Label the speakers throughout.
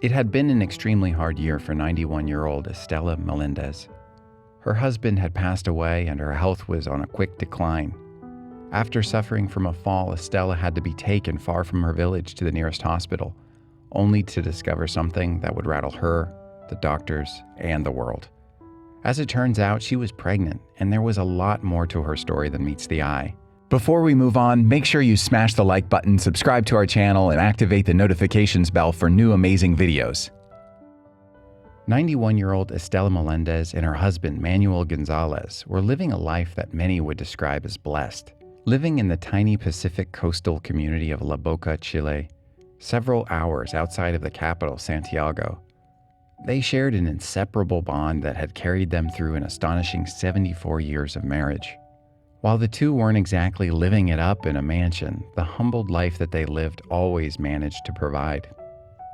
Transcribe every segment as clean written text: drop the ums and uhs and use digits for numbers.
Speaker 1: It had been an extremely hard year for 91-year-old Estela Melendez. Her husband had passed away and her health was on a quick decline. After suffering from a fall, Estela had to be taken far from her village to the nearest hospital, only to discover something that would rattle her, the doctors, and the world. As it turns out, she was pregnant, and there was a lot more to her story than meets the eye. Before we move on, make sure you smash the like button, subscribe to our channel, and activate the notifications bell for new amazing videos. 91-year-old Estela Melendez and her husband, Manuel Gonzalez, were living a life that many would describe as blessed. Living in the tiny Pacific coastal community of La Boca, Chile, several hours outside of the capital, Santiago, they shared an inseparable bond that had carried them through an astonishing 74 years of marriage. While the two weren't exactly living it up in a mansion, the humbled life that they lived always managed to provide.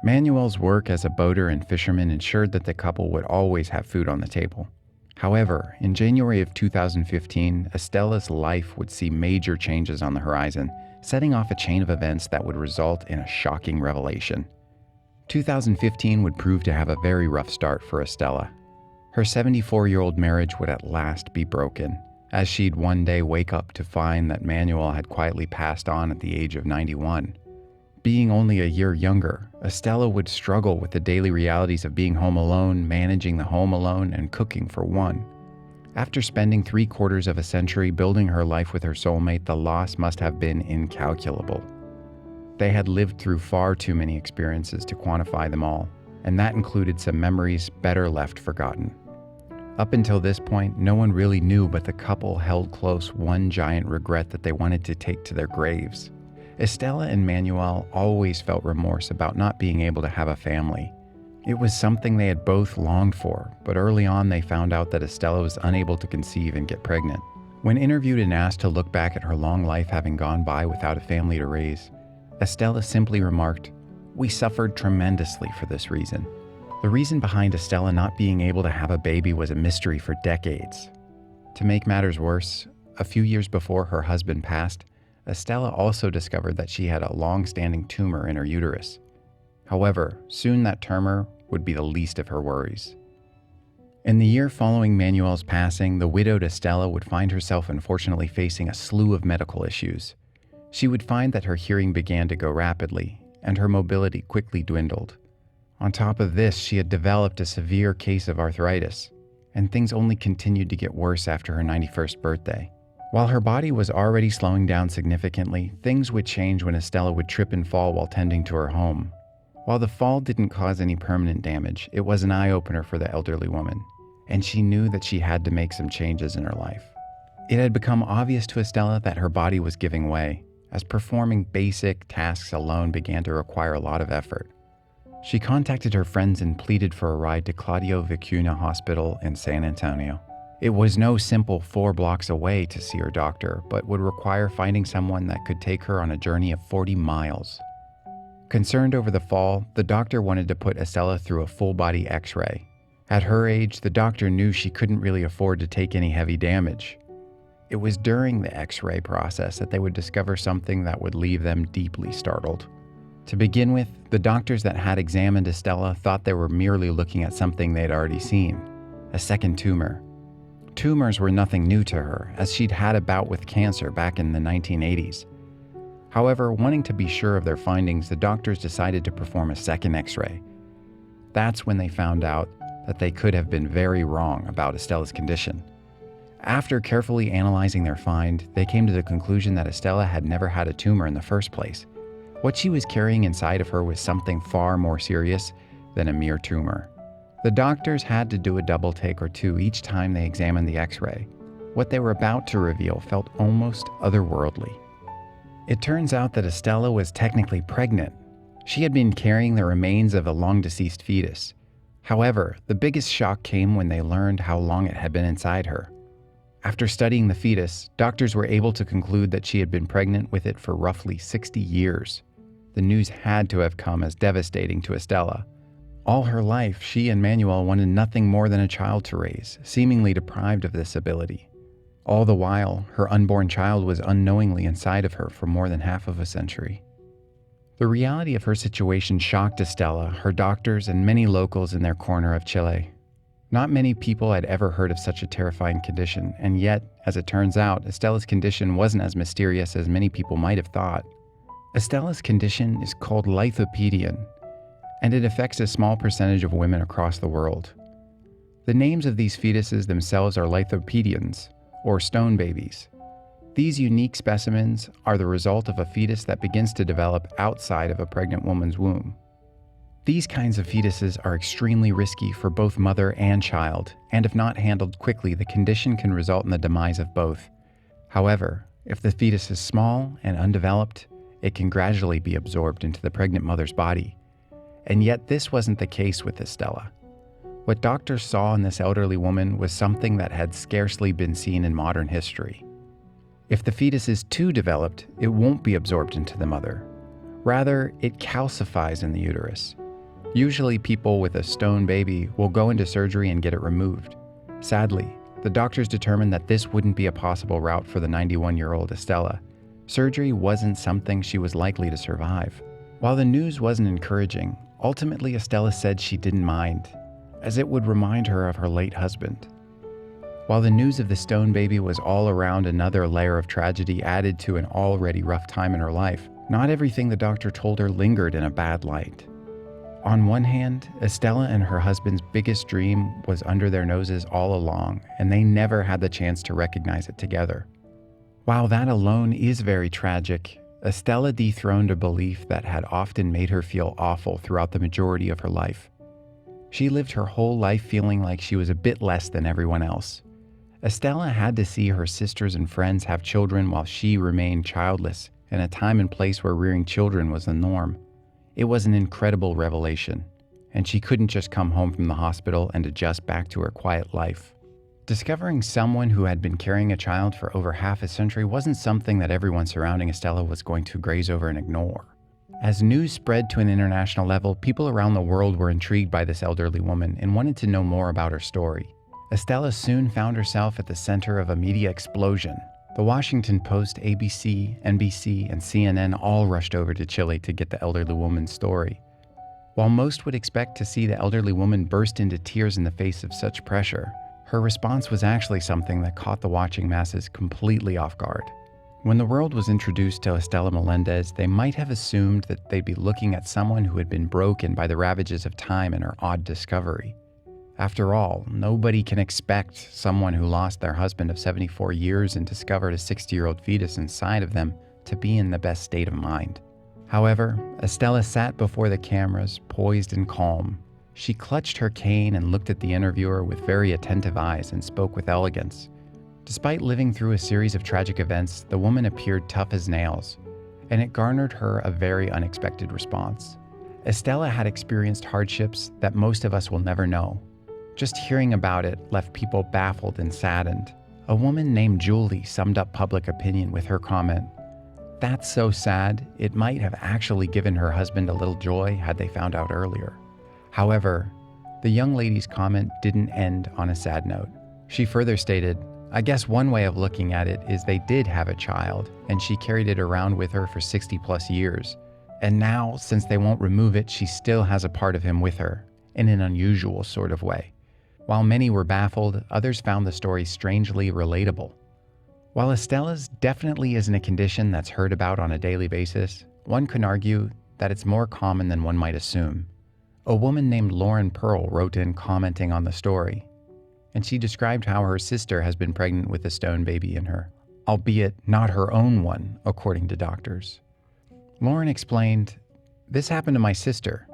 Speaker 1: Manuel's work as a boater and fisherman ensured that the couple would always have food on the table. However, in January of 2015, Estela's life would see major changes on the horizon, setting off a chain of events that would result in a shocking revelation. 2015 would prove to have a very rough start for Estela. Her 74-year-old marriage would at last be broken, as she'd one day wake up to find that Manuel had quietly passed on at the age of 91. Being only a year younger, Estela would struggle with the daily realities of being home alone, managing the home alone, and cooking for one. After spending 3/4 of a century building her life with her soulmate, the loss must have been incalculable. They had lived through far too many experiences to quantify them all, and that included some memories better left forgotten. Up until this point, no one really knew, but the couple held close one giant regret that they wanted to take to their graves. Estela and Manuel always felt remorse about not being able to have a family. It was something they had both longed for, but early on they found out that Estela was unable to conceive and get pregnant. When interviewed and asked to look back at her long life having gone by without a family to raise, Estela simply remarked, "We suffered tremendously for this reason." The reason behind Estela not being able to have a baby was a mystery for decades. To make matters worse, a few years before her husband passed, Estela also discovered that she had a long-standing tumor in her uterus. However, soon that tumor would be the least of her worries. In the year following Manuel's passing, the widowed Estela would find herself unfortunately facing a slew of medical issues. She would find that her hearing began to go rapidly, and her mobility quickly dwindled. On top of this, she had developed a severe case of arthritis, and things only continued to get worse after her 91st birthday. While her body was already slowing down significantly, things would change when Estela would trip and fall while tending to her home. While the fall didn't cause any permanent damage, it was an eye-opener for the elderly woman, and she knew that she had to make some changes in her life. It had become obvious to Estela that her body was giving way, as performing basic tasks alone began to require a lot of effort. She contacted her friends and pleaded for a ride to Claudio Vicuna Hospital in San Antonio. It was no simple 4 blocks away to see her doctor, but would require finding someone that could take her on a journey of 40 miles. Concerned over the fall, the doctor wanted to put Estela through a full-body X-ray. At her age, the doctor knew she couldn't really afford to take any heavy damage. It was during the X-ray process that they would discover something that would leave them deeply startled. To begin with, the doctors that had examined Estela thought they were merely looking at something they'd already seen, a second tumor. Tumors were nothing new to her, as she'd had a bout with cancer back in the 1980s. However, wanting to be sure of their findings, the doctors decided to perform a second X-ray. That's when they found out that they could have been very wrong about Estela's condition. After carefully analyzing their find, they came to the conclusion that Estela had never had a tumor in the first place. What she was carrying inside of her was something far more serious than a mere tumor. The doctors had to do a double take or two each time they examined the X-ray. What they were about to reveal felt almost otherworldly. It turns out that Estela was technically pregnant. She had been carrying the remains of a long-deceased fetus. However, the biggest shock came when they learned how long it had been inside her. After studying the fetus, doctors were able to conclude that she had been pregnant with it for roughly 60 years. The news had to have come as devastating to Estela. All her life, she and Manuel wanted nothing more than a child to raise, seemingly deprived of this ability. All the while, her unborn child was unknowingly inside of her for more than half of a century. The reality of her situation shocked Estela, her doctors, and many locals in their corner of Chile. Not many people had ever heard of such a terrifying condition, and yet, as it turns out, Estela's condition wasn't as mysterious as many people might have thought. Estela's condition is called lithopedion, and it affects a small percentage of women across the world. The names of these fetuses themselves are lithopedions, or stone babies. These unique specimens are the result of a fetus that begins to develop outside of a pregnant woman's womb. These kinds of fetuses are extremely risky for both mother and child, and if not handled quickly, the condition can result in the demise of both. However, if the fetus is small and undeveloped, it can gradually be absorbed into the pregnant mother's body. And yet this wasn't the case with Estela. What doctors saw in this elderly woman was something that had scarcely been seen in modern history. If the fetus is too developed, it won't be absorbed into the mother. Rather, it calcifies in the uterus. Usually people with a stone baby will go into surgery and get it removed. Sadly, the doctors determined that this wouldn't be a possible route for the 91-year-old Estela. Surgery wasn't something she was likely to survive. While the news wasn't encouraging, ultimately Estela said she didn't mind, as it would remind her of her late husband. While the news of the stone baby was all around another layer of tragedy added to an already rough time in her life, not everything the doctor told her lingered in a bad light. On one hand, Estela and her husband's biggest dream was under their noses all along, and they never had the chance to recognize it together. While that alone is very tragic, Estela dethroned a belief that had often made her feel awful throughout the majority of her life. She lived her whole life feeling like she was a bit less than everyone else. Estela had to see her sisters and friends have children while she remained childless, in a time and place where rearing children was the norm. It was an incredible revelation, and she couldn't just come home from the hospital and adjust back to her quiet life. Discovering someone who had been carrying a child for over half a century wasn't something that everyone surrounding Estela was going to graze over and ignore. As news spread to an international level, people around the world were intrigued by this elderly woman and wanted to know more about her story. Estela soon found herself at the center of a media explosion. The Washington Post, ABC, NBC, and CNN all rushed over to Chile to get the elderly woman's story. While most would expect to see the elderly woman burst into tears in the face of such pressure, her response was actually something that caught the watching masses completely off guard. When the world was introduced to Estela Melendez, they might have assumed that they'd be looking at someone who had been broken by the ravages of time and her odd discovery. After all, nobody can expect someone who lost their husband of 74 years and discovered a 60-year-old fetus inside of them to be in the best state of mind. However, Estela sat before the cameras, poised and calm. She clutched her cane and looked at the interviewer with very attentive eyes and spoke with elegance. Despite living through a series of tragic events, the woman appeared tough as nails, and it garnered her a very unexpected response. Estela had experienced hardships that most of us will never know. Just hearing about it left people baffled and saddened. A woman named Julie summed up public opinion with her comment, "That's so sad, it might have actually given her husband a little joy had they found out earlier." However, the young lady's comment didn't end on a sad note. She further stated, "I guess one way of looking at it is they did have a child, and she carried it around with her for 60 plus years. And now, since they won't remove it, she still has a part of him with her, in an unusual sort of way." While many were baffled, others found the story strangely relatable. While Estela's definitely isn't a condition that's heard about on a daily basis, one can argue that it's more common than one might assume. A woman named Lauren Pearl wrote in commenting on the story, and she described how her sister has been pregnant with a stone baby in her, albeit not her own one, according to doctors. Lauren explained, "This happened to my sister.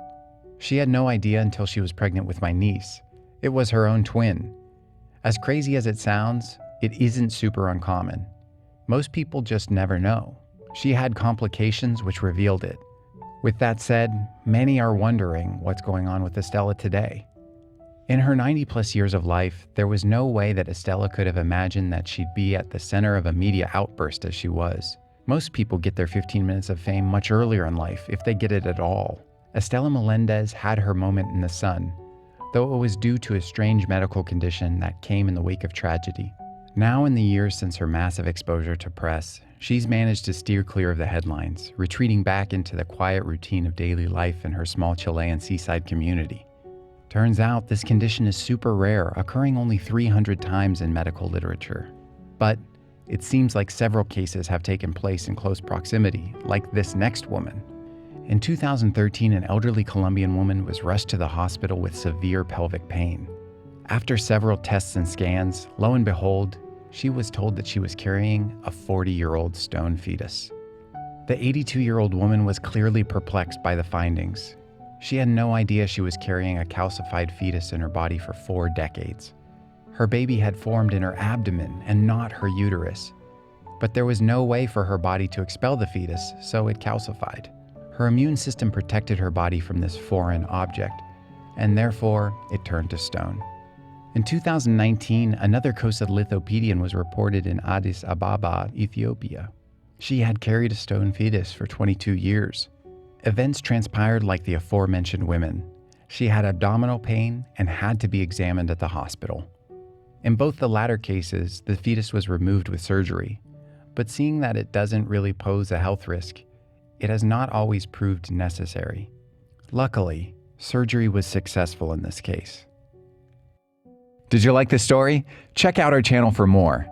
Speaker 1: She had no idea until she was pregnant with my niece. It was her own twin. As crazy as it sounds, it isn't super uncommon. Most people just never know. She had complications which revealed it. With that said, many are wondering what's going on with Estela today." In her 90 plus years of life, there was no way that Estela could have imagined that she'd be at the center of a media outburst as she was. Most people get their 15 minutes of fame much earlier in life, if they get it at all. Estela Melendez had her moment in the sun, though it was due to a strange medical condition that came in the wake of tragedy. Now in the years since her massive exposure to press, She's managed to steer clear of the headlines, retreating back into the quiet routine of daily life in her small Chilean seaside community. Turns out this condition is super rare, occurring only 300 times in medical literature. But it seems like several cases have taken place in close proximity, like this next woman. In 2013, an elderly Colombian woman was rushed to the hospital with severe pelvic pain. After several tests and scans, lo and behold, she was told that she was carrying a 40-year-old stone fetus. The 82-year-old woman was clearly perplexed by the findings. She had no idea she was carrying a calcified fetus in her body for 4 decades. Her baby had formed in her abdomen and not her uterus. But there was no way for her body to expel the fetus, so it calcified. Her immune system protected her body from this foreign object, and therefore it turned to stone. In 2019, another coastal lithopedian was reported in Addis Ababa, Ethiopia. She had carried a stone fetus for 22 years. Events transpired like the aforementioned women. She had abdominal pain and had to be examined at the hospital. In both the latter cases, the fetus was removed with surgery, but seeing that it doesn't really pose a health risk, it has not always proved necessary. Luckily, surgery was successful in this case. Did you like this story? Check out our channel for more.